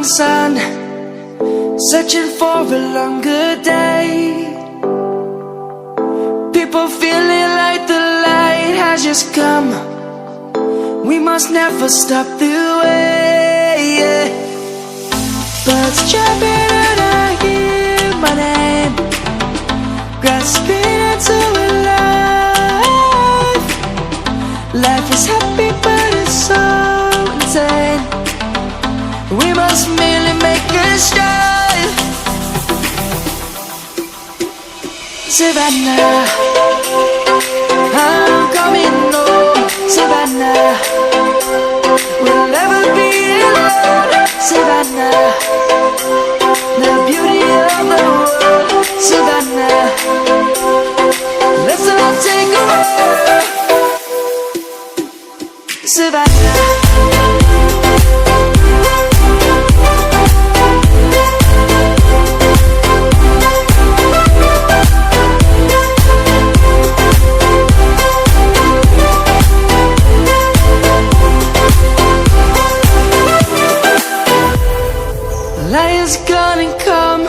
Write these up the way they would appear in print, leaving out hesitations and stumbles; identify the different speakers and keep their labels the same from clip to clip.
Speaker 1: morning sun, searching for a longer day. People feeling like the light has just come. We must never stop the way, yeah. Birds jumping and I hear my name, grasping into a life. Life is happy but it's so insane. We must merely make a start. Savannah, I'm coming home. Savannah, we'll never be alone. Savannah, the beauty of the world. Savannah, let's all take a walk. Savannah. Lion's gonna come.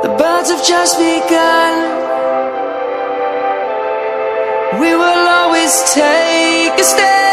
Speaker 1: The birds have just begun. We will always take a stand.